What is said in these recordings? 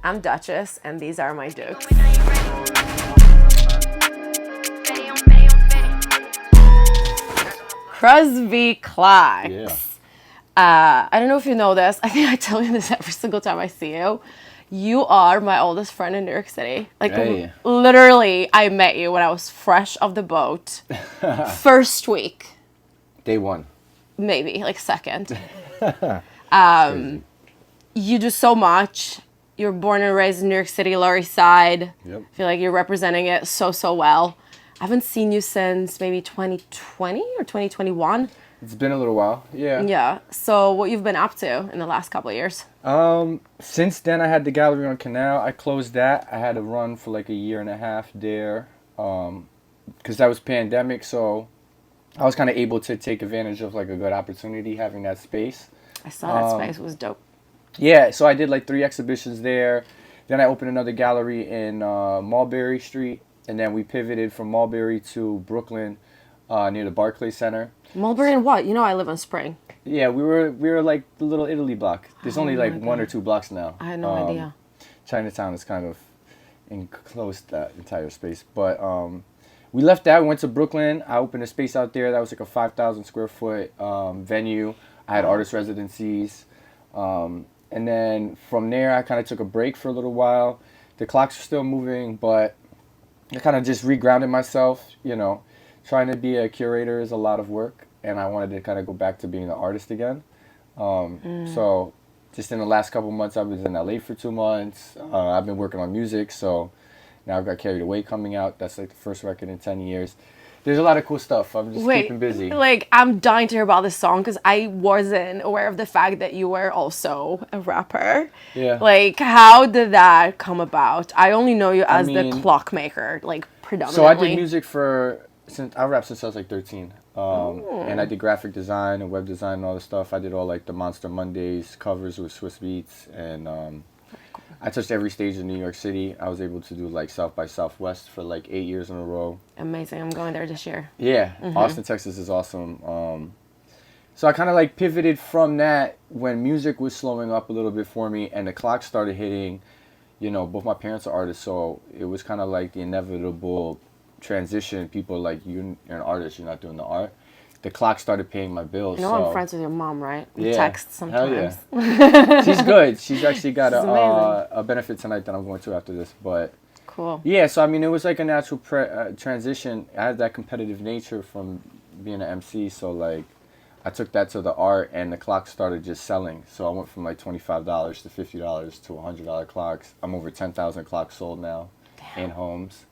I'm Dutchess, and these are my Dukes. Cros v. Clocks. Yeah. I don't know if you know this. I think I tell you this every single time I see you. You are my oldest friend in New York City. Like, Hey. literally, I met you when I was fresh off the boat. First week. Day one. Maybe, like second. Crazy. You do so much. You're born and raised in New York City, Lower East Side. Yep. I feel like you're representing it so well. I haven't seen you since maybe 2020 or 2021. It's been a little while. Yeah. Yeah. So what you've been up to in the last couple of years? Since then I had the gallery on Canal. I closed that. I had to run for like a year and a half there. Because that was pandemic, so I was kind of able to take advantage of like a good opportunity having that space. I saw that space. It was dope. Yeah, so I did like 3 exhibitions there. Then I opened another gallery in Mulberry Street. And then we pivoted from Mulberry to Brooklyn near the Barclays Center. Mulberry and what? You know I live on Spring. Yeah, we were like the little Italy block. There's only like my 1 or God. 2 blocks now. I had no idea. Chinatown is kind of enclosed that entire space. But we left that, went to Brooklyn. I opened a space out there that was like a 5,000 square foot venue. I had artist residencies. And then from there, I kind of took a break for a little while. The clocks are still moving, but I kind of just regrounded myself. You know, trying to be a curator is a lot of work, and I wanted to kind of go back to being an artist again. So just in the last couple months, I was in LA for 2 months. I've been working on music, so now I've got Carried Away coming out. That's like the first record in 10 years. There's a lot of cool stuff. I'm just keeping busy. Like, I'm dying to hear about this song because I wasn't aware of the fact that you were also a rapper. Yeah. Like, how did that come about? I only know you as the clockmaker, like, predominantly. So I did music since I rapped since I was like 13. And I did graphic design and web design and all this stuff. I did all like the Monster Mondays covers with Swiss Beats, and I touched every stage in New York City. I was able to do like South by Southwest for like 8 years in a row. Amazing. I'm going there this year. Yeah, Austin, Texas is awesome. So I kind of like pivoted from that when music was slowing up a little bit for me, and the clock started hitting. You know, both my parents are artists, so it was kind of like the inevitable transition. People are like, you're an artist, you're not doing the art. The clock started paying my bills. You know, I'm friends with your mom, right? We text sometimes. Hell yeah. She's good. She's actually got a benefit tonight that I'm going to after this. But cool. Yeah, so I mean, it was like a natural transition. I had that competitive nature from being an MC, so like I took that to the art, and the clock started just selling. So I went from like $25 to $50 to $100 clocks. I'm over 10,000 clocks sold now. Damn. In homes,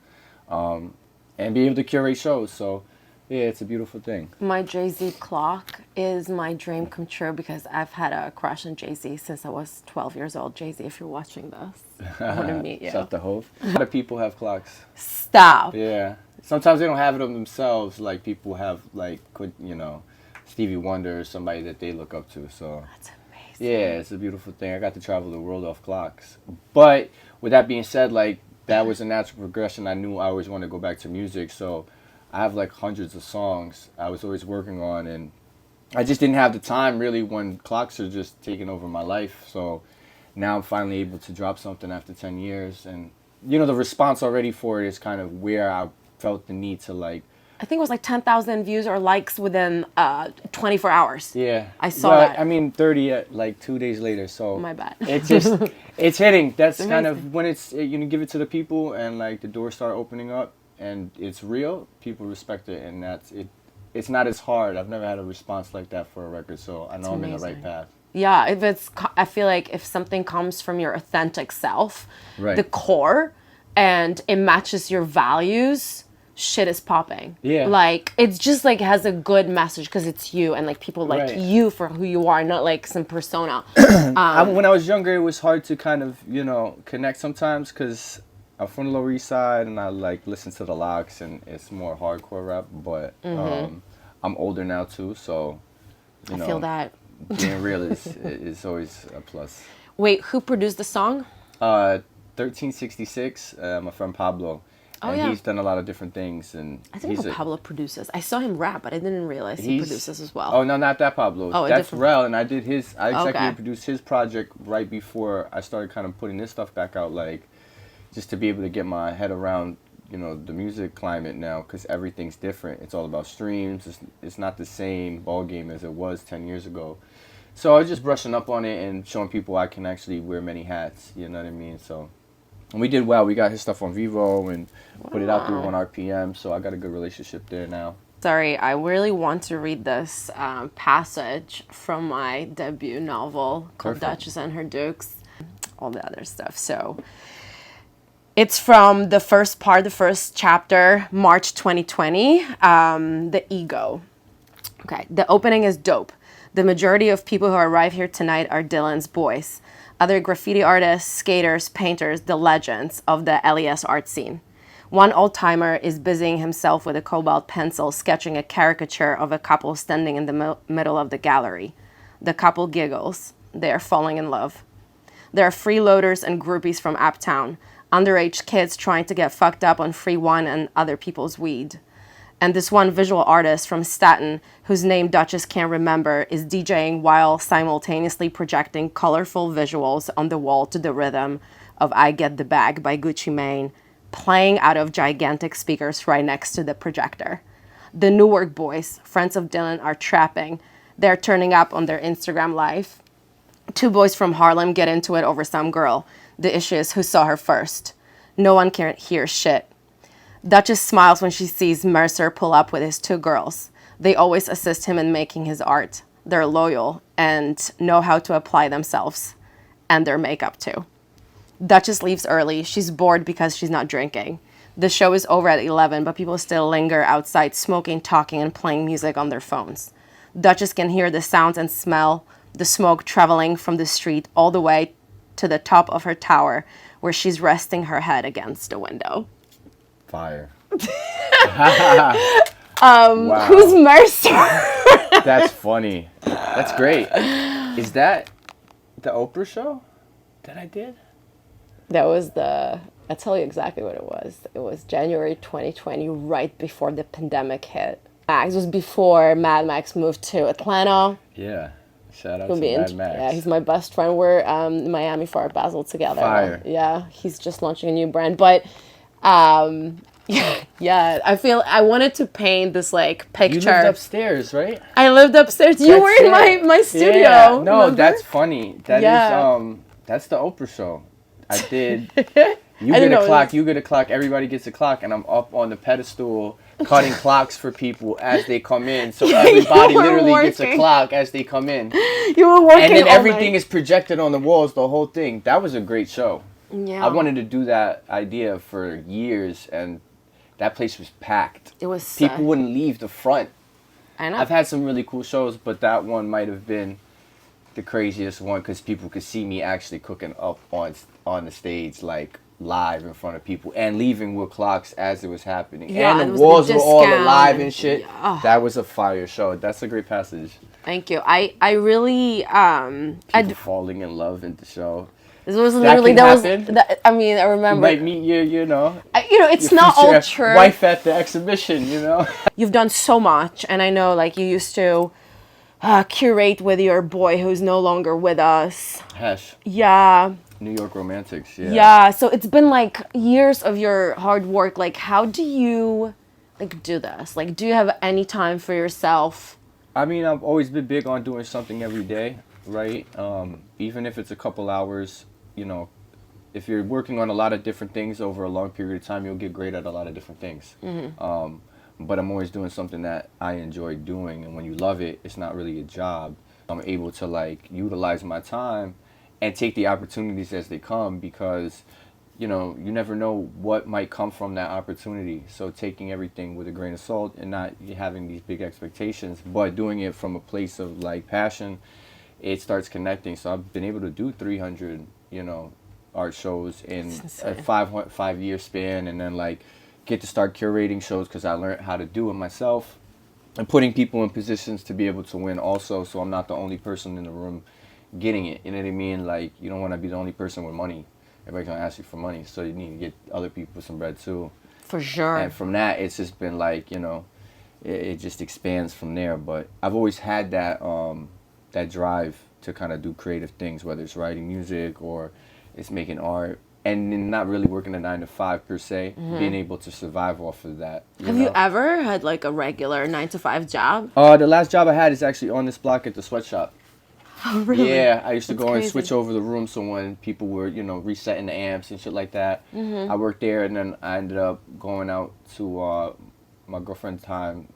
and be able to curate shows. So yeah, it's a beautiful thing. My Jay-Z clock is my dream come true because I've had a crush on Jay-Z since I was 12 years old. Jay-Z, if you're watching this, I want to meet you. Shout out to Hove. A lot of people have clocks. Stop. Yeah. Sometimes they don't have it on themselves. Like people have like, you know, Stevie Wonder or somebody that they look up to. So that's amazing. Yeah, it's a beautiful thing. I got to travel the world off clocks. But with that being said, like that was a natural progression. I knew I always wanted to go back to music, so I have like hundreds of songs I was always working on, and I just didn't have the time really when clocks are just taking over my life. So now I'm finally able to drop something after 10 years, and you know, the response already for it is kind of where I felt the need to like, I think it was like 10,000 views or likes within 24 hours. Yeah. I saw that. I mean, 30 like 2 days later. So my bad. It's just, it's hitting. That's kind of when you give it to the people and like the doors start opening up and it's real, people respect it, and that's it. It's not as hard. I've never had a response like that for a record, so I know I'm in the right path. Yeah, I feel like if something comes from your authentic self, right, the core, and it matches your values, shit is popping. Yeah. Like, it's just like has a good message because it's you, and like people like you for who you are, not like some persona. When I was younger, it was hard to kind of, you know, connect sometimes because I'm from the Lower East Side and I like listen to the Locks and it's more hardcore rap, but I'm older now too, so you know, I feel that. Being real is always a plus. Wait, who produced the song? 1366, my friend Pablo. Oh, and yeah. he's done a lot of different things. And I think Pablo produces. I saw him rap, but I didn't realize he produces as well. Oh no, not that Pablo. Oh, that's different... Rel, and I did his. I executive Okay. produced his project right before I started kind of putting this stuff back out, like just to be able to get my head around, you know, the music climate now, because everything's different. It's all about streams. It's not the same ball game as it was 10 years ago. So I was just brushing up on it and showing people I can actually wear many hats. You know what I mean? So, and we did well. We got his stuff on Vivo and put it out through 1RPM. So I got a good relationship there now. Sorry, I really want to read this passage from my debut novel called Dutchess and Her Dukes. All the other stuff. So it's from the first chapter, March 2020, The Ego. Okay, the opening is dope. The majority of people who arrive here tonight are Dylan's boys. Other graffiti artists, skaters, painters, the legends of the LES art scene. One old-timer is busying himself with a cobalt pencil, sketching a caricature of a couple standing in the middle of the gallery. The couple giggles. They are falling in love. There are freeloaders and groupies from uptown. Underage kids trying to get fucked up on free wine and other people's weed. And this one visual artist from Staten, whose name Dutchess can't remember, is DJing while simultaneously projecting colorful visuals on the wall to the rhythm of I Get the Bag by Gucci Mane, playing out of gigantic speakers right next to the projector. The Newark boys, friends of Dylan, are trapping. They're turning up on their Instagram live. Two boys from Harlem get into it over some girl. The issue is who saw her first. No one can hear shit. Dutchess smiles when she sees Mercer pull up with his two girls. They always assist him in making his art. They're loyal and know how to apply themselves. And their makeup too. Dutchess leaves early. She's bored because she's not drinking. The show is over at 11, but people still linger outside smoking, talking, and playing music on their phones. Dutchess can hear the sounds and smell the smoke traveling from the street all the way to the top of her tower, where she's resting her head against a window. Fire. Wow. Who's Mercer? That's funny. That's great. Is that the Oprah show that I did? That was I'll tell you exactly what it was. It was January 2020, right before the pandemic hit. It was before Mad Max moved to Atlanta. Yeah. Shout out to Mad Max. Yeah, he's my best friend. We're in Miami for Art Basel together. Fire. Yeah, he's just launching a new brand. But yeah, I wanted to paint this like picture. You lived upstairs, right? I lived upstairs. You were in my studio. Yeah. No, remember? that's funny. That is that's the Oprah show. I did. You get a clock, you get a clock, everybody gets a clock, and I'm up on the pedestal cutting clocks for people as they come in. So everybody literally gets a clock as they come in. You were working and then everything is projected on the walls, the whole thing. That was a great show. Yeah. I wanted to do that idea for years, and that place was packed. It was people wouldn't leave the front. I know. I've had some really cool shows, but that one might have been the craziest one because people could see me actually cooking up on the stage, like live in front of people, and leaving with clocks as it was happening. Yeah, and the walls were all alive and shit. Yeah. That was a fire show. That's a great passage. Thank you. I really people falling in love in the show. This was literally I mean, I remember. You might meet you know. It's not all true. Wife at the exhibition, you know. You've done so much, and I know, like, you used to curate with your boy who's no longer with us. Hesh. Yeah. New York Romantics. Yeah. Yeah. So it's been like years of your hard work. Like, how do you do this? Like, do you have any time for yourself? I mean, I've always been big on doing something every day, right? Even if it's a couple hours, you know, if you're working on a lot of different things over a long period of time, you'll get great at a lot of different things. Mm-hmm. But I'm always doing something that I enjoy doing, and when you love it, it's not really a job. I'm able to like utilize my time and take the opportunities as they come, because you know, you never know what might come from that opportunity. So taking everything with a grain of salt and not having these big expectations, but doing it from a place of like passion, it starts connecting. So I've been able to do 300, you know, art shows in a 5-year span, and then like get to start curating shows because I learned how to do it myself, and putting people in positions to be able to win also. So I'm not the only person in the room getting it. You know what I mean? Like, you don't want to be the only person with money. Everybody's going to ask you for money, so you need to get other people some bread too. For sure. And from that, it's just been like, it just expands from there. But I've always had that drive to kind of do creative things, whether it's writing music or it's making art, and then not really working a 9 to 5 per se, being able to survive off of that. Have you ever had like a regular 9 to 5 job? The last job I had is actually on this block at the sweatshop. Oh, really? Yeah, I used to That's go crazy. and switch over the room, so when people were, resetting the amps and shit like that, I worked there, and then I ended up going out to my girlfriend's time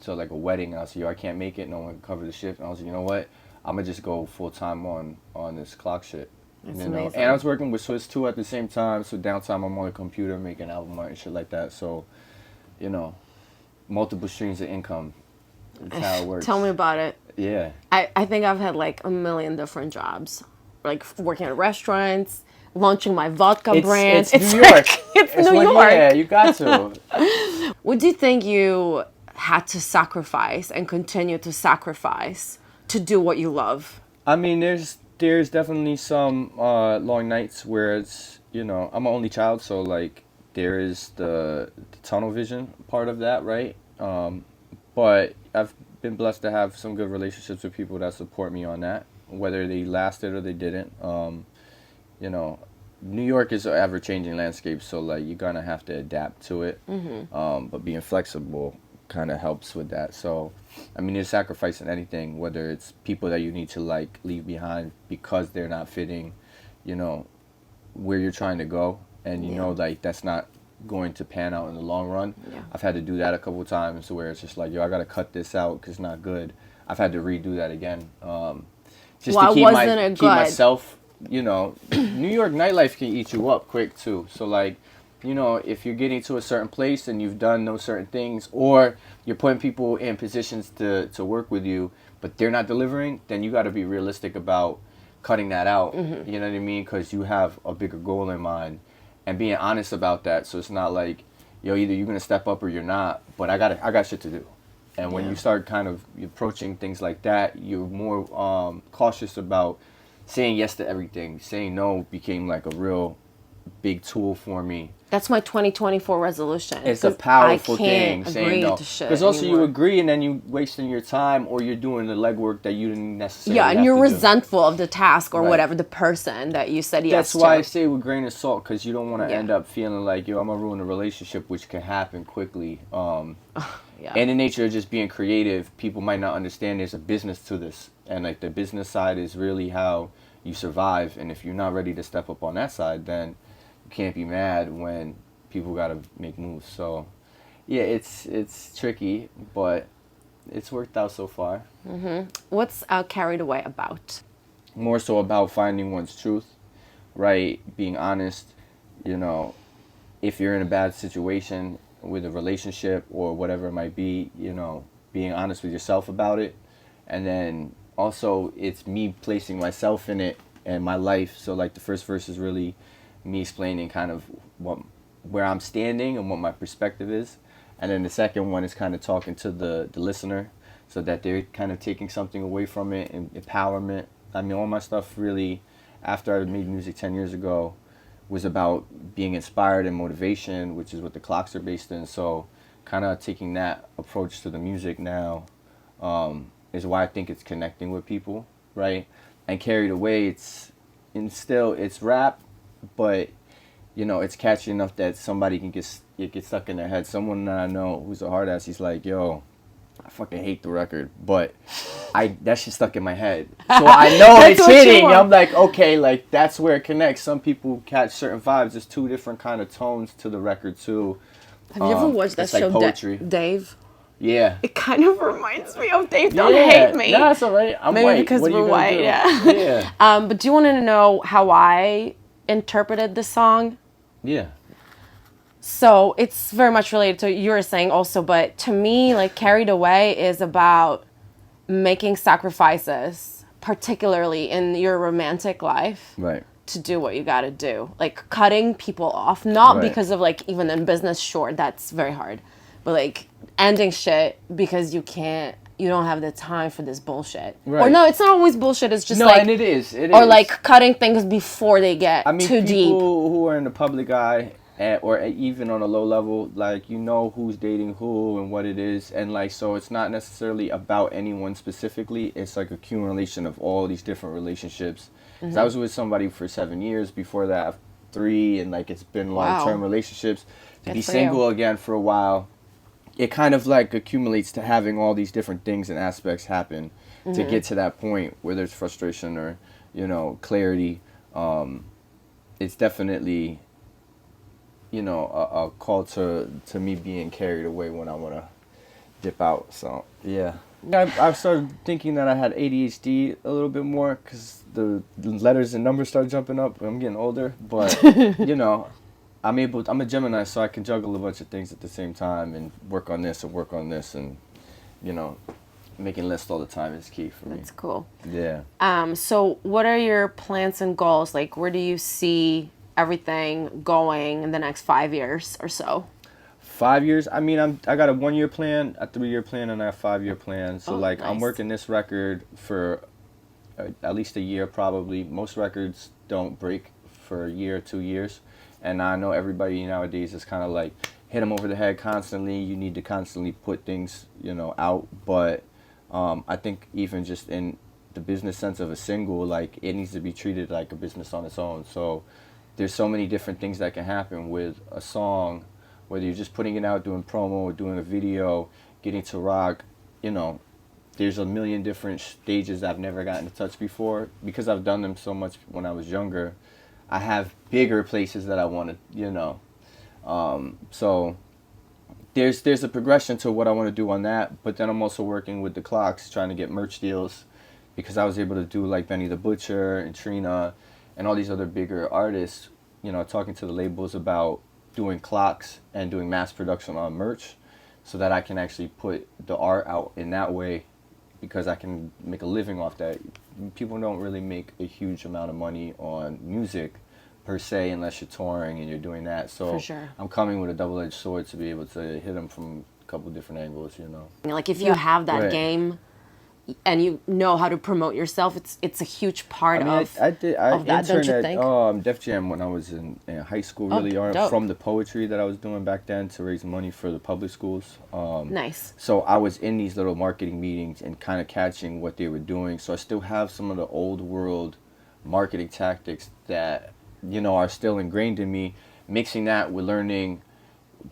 to like a wedding, and I said, yo, I can't make it, no one can cover the shift, and I was like, you know what, I'm gonna just go full-time on this clock shit. That's You know? amazing. And I was working with Swiss too at the same time, so downtime I'm on the computer making album art and shit like that, so, multiple streams of income. That's how it works. Tell me about it. Yeah. I think I've had like a million different jobs, like working at restaurants, launching my vodka brand. It's New York. It's New York. Yeah, you got to. What do you think you had to sacrifice and continue to sacrifice to do what you love? I mean, there's definitely some long nights where it's, I'm an only child, so like there is the tunnel vision part of that, right? But I've been blessed to have some good relationships with people that support me on that, whether they lasted or they didn't. New York is an ever-changing landscape, so like you're gonna have to adapt to it. But being flexible kind of helps with that. So, I mean, you're sacrificing anything, whether it's people that you need to like leave behind because they're not fitting, where you're trying to go, and like that's not going to pan out in the long run. Yeah. I've had to do that a couple times where it's just like, yo, I gotta cut this out because it's not good. I've had to redo that again, just Why to keep wasn't it keep good? myself. New York nightlife can eat you up quick too. So like, if you're getting to a certain place and you've done those certain things, or you're putting people in positions to work with you, but they're not delivering, then you got to be realistic about cutting that out. You know what I mean? Because you have a bigger goal in mind, and being honest about that. So it's not like, yo, either you're gonna step up or you're not. But I got shit to do. And when you start kind of approaching things like that, you're more cautious about saying yes to everything. Saying no became like a real big tool for me. That's my 2024 resolution. It's a powerful thing, I can't saying agree no. to shit Because also anymore. you agree and then you wasting your time, or you're doing the legwork that you didn't necessarily Yeah, and have you're to do. resentful of the task or Right. whatever, the person that you said yes That's why I to. say with grain of salt, because you don't want to Yeah. end up feeling like, yo, I'm going to ruin a relationship, which can happen quickly. Yeah. And the nature of just being creative, people might not understand there's a business to this. And like the business side is really how you survive. And if you're not ready to step up on that side, then you can't be mad when people got to make moves. So, yeah, it's tricky, but it's worked out so far. What's Carried Away about? More so about finding one's truth, right? Being honest, if you're in a bad situation with a relationship or whatever it might be, being honest with yourself about it. And then also it's me placing myself in it and my life. So like the first verse is really me explaining kind of where I'm standing and what my perspective is. And then the second one is kind of talking to the listener so that they're kind of taking something away from it, and empowerment. I mean, all my stuff really, after I made music 10 years ago, was about being inspired and motivation, which is what the clocks are based in. So kind of taking that approach to the music now is why I think it's connecting with people, right? And Carried Away, it's rap, but it's catchy enough that somebody can get stuck in their head. Someone that I know who's a hard ass, he's like, yo, I fucking hate the record, but that shit stuck in my head. So I know That's it's what you hitting. want. I'm like, okay, like that's where it connects. Some people catch certain vibes. There's two different kind of tones to the record too. Have you ever watched that it's like show, poetry. Dave? Yeah. It kind of reminds me of Dave. Don't Yeah. hate me. No, that's all right. I'm Maybe white. because What are we're you gonna white, do? yeah. Yeah. But do you want to know how I interpreted the song? Yeah. So it's very much related to what you were saying also, but to me, like Carried Away is about making sacrifices, particularly in your romantic life, Right. to do what you got to do. Like cutting people off, not Right. because of like even in business, sure, that's very hard, but like ending shit because you don't have the time for this bullshit. Right. Or no, it's not always bullshit, it's just No, like, and it is. or like cutting things before they get I mean, too people deep. who are in the public eye or even on a low level, like, you know who's dating who and what it is, and like, so it's not necessarily about anyone specifically. It's like accumulation of all these different relationships. 'Cause I was with somebody for 7 years, before that 3, and like, it's been long-term relationships. To be single again for a while, it kind of like accumulates to having all these different things and aspects happen to get to that point where there's frustration or, you know, clarity. It's definitely, you know, a call to me being carried away when I want to dip out. So yeah, I've started thinking that I had ADHD a little bit more, because the letters and numbers start jumping up. I'm getting older, but you know, I'm a Gemini, so I can juggle a bunch of things at the same time and work on this and work on this, and, you know, making lists all the time is key for me. That's cool. Yeah. So what are your plans and goals? Like, where do you see everything going in the next 5 years or so? 5 years? I mean, I got a 1-year plan, a 3-year plan, and a 5-year plan. So like, nice. I'm working this record for at least a year probably. Most records don't break for a year or 2 years. And I know everybody nowadays is kind of like, hit them over the head constantly. You need to constantly put things, you know, out. But I think even just in the business sense of a single, like, it needs to be treated like a business on its own. So there's so many different things that can happen with a song, whether you're just putting it out, doing promo, or doing a video, getting to rock, you know. There's a million different stages I've never gotten to touch before, because I've done them so much when I was younger. I have bigger places that I want to, you know. So there's a progression to what I want to do on that. But then I'm also working with the Clocks, trying to get merch deals, because I was able to do like Benny the Butcher and Trina and all these other bigger artists, you know, talking to the labels about doing clocks and doing mass production on merch, so that I can actually put the art out in that way, because I can make a living off that. People don't really make a huge amount of money on music per se, unless you're touring and you're doing that. So For sure. I'm coming with a double-edged sword to be able to hit them from a couple different angles, you know. Like, if you have that game and you know how to promote yourself, it's a huge part of I that, don't interned you at think? Def Jam when I was in high school, really, from the poetry that I was doing back then to raise money for the public schools. Nice. So I was in these little marketing meetings and kind of catching what they were doing. So I still have some of the old world marketing tactics that, you know, are still ingrained in me. Mixing that with learning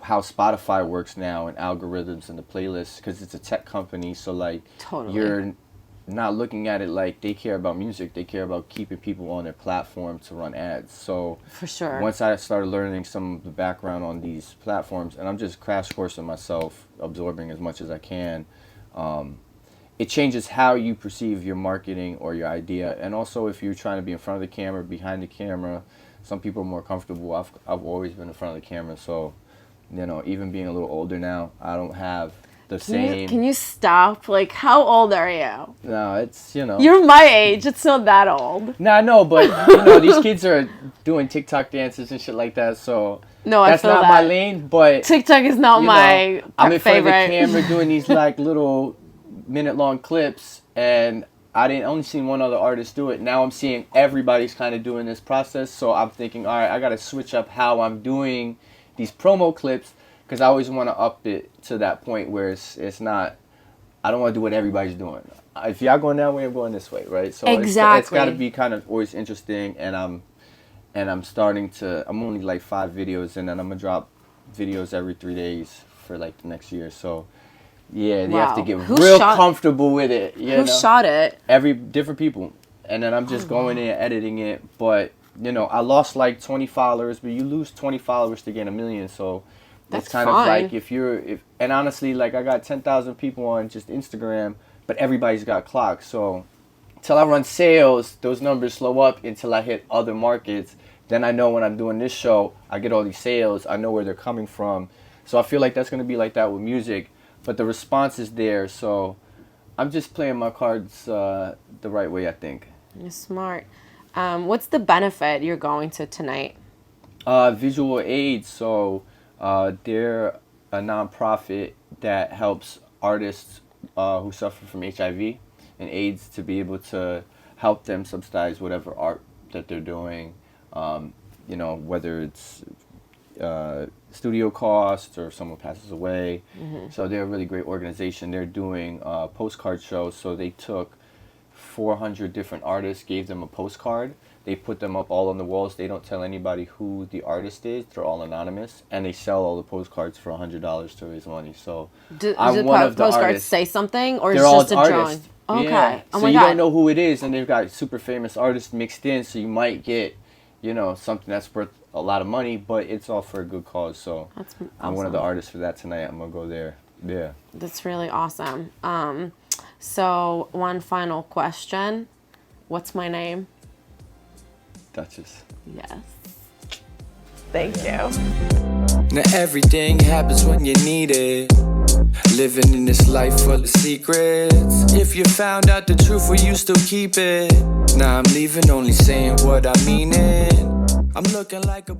how Spotify works now and algorithms and the playlists, because it's a tech company. So like, you're not looking at it like they care about music. They care about keeping people on their platform to run ads. So For sure. once I started learning some of the background on these platforms, and I'm just crash coursing myself, absorbing as much as I can, it changes how you perceive your marketing or your idea. And also, if you're trying to be in front of the camera, behind the camera, some people are more comfortable. I've always been in front of the camera, so, you know, even being a little older now, I don't have the same. Can you stop? Like, how old are you? No, it's, you know. You're my age. It's not that old. No, I know, but, you know, these kids are doing TikTok dances and shit like that, so No, that's I feel not that. my lane, but TikTok is not my I'm in front favorite. of the camera doing these, like, little minute-long clips, and I only seen one other artist do it. Now I'm seeing everybody's kind of doing this process, so I'm thinking, all right, I got to switch up how I'm doing these promo clips, because I always want to up it to that point where it's not, I don't want to do what everybody's doing. If y'all going that way, I'm going this way, right? So Exactly. it's got to be kind of always interesting, and I'm starting to, I'm only like 5 videos, and then I'm going to drop videos every 3 days for like the next year, so yeah, they have to get comfortable with it. Who shot it? Every different people. And then I'm just going in, editing it. But, you know, I lost like 20 followers, but you lose 20 followers to gain 1 million. So That's it's kind of like and honestly, like, I got 10,000 people on just Instagram, but everybody's got clocks. So until I run sales, those numbers slow up until I hit other markets. Then I know when I'm doing this show, I get all these sales. I know where they're coming from. So I feel like that's going to be like that with music. But the response is there, so I'm just playing my cards the right way, I think. You're smart. What's the benefit you're going to tonight? Visual Aid. So they're a nonprofit that helps artists who suffer from HIV and AIDS to be able to help them subsidize whatever art that they're doing. You know, whether it's studio costs or someone passes away. So they're a really great organization. They're doing postcard shows. So they took 400 different artists, gave them a postcard. They put them up all on the walls. They don't tell anybody who the artist is. They're all anonymous, and they sell all the postcards for $100 to raise money. So I'm one of the postcards artists. say something, or They're it's all just a artists. drawing? Okay. Yeah. Oh So my you God. don't know who it is, and they've got super famous artists mixed in. So you might get, something that's worth a lot of money, but it's all for a good cause. So That's I'm one of the awesome. artists for that tonight. I'm gonna go there. Yeah. That's really awesome. So one final question. What's my name? Dutchess. Yes. Thank you. Now everything happens when you need it. Living in this life full of secrets. If you found out the truth, will you still keep it? Now I'm leaving, only saying what I mean it. I'm looking like a